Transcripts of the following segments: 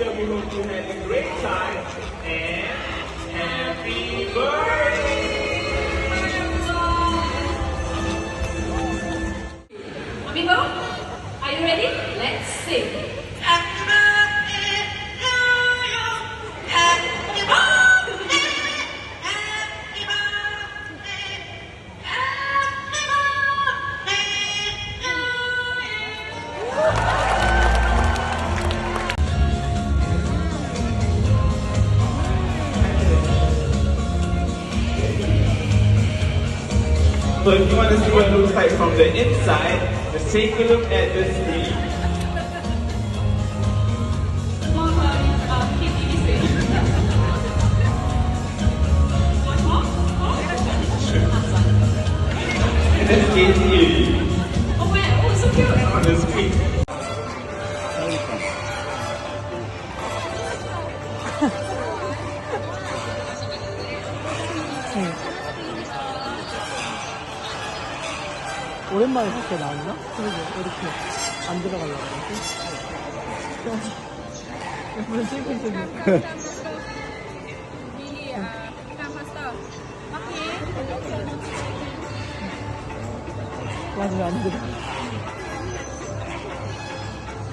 teacher. We hope you had a great time. And happy birthday! Amigo, are you ready? Let's sing. So if you want to see what it looks like from the inside, just take a look at the screen. In this case here. Oh wow, oh so cute. On the screen. 오랜만에 밖에 나왔나? 그리고 이렇게 안 들어가려고 그러지? 물론 슬픈슬픈 맞아 안 들어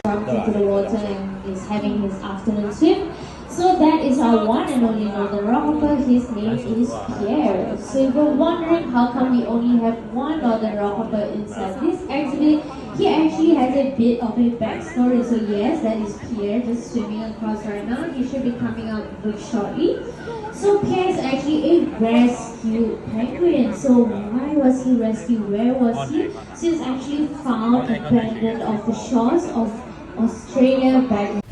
Jumped into the water and is having his afternoon swim. So that is our one and only golden rockhopper. His name is Pierre. So if you're wondering how come we only have one golden rockhopper inside this exhibit, he actually has a bit of a backstory. So yes, that is Pierre just swimming across right now. He should be coming out very shortly. So Pierre is actually a rescued penguin. So why was he rescued? Where was he? So he's actually found abandoned off the shores of Australia back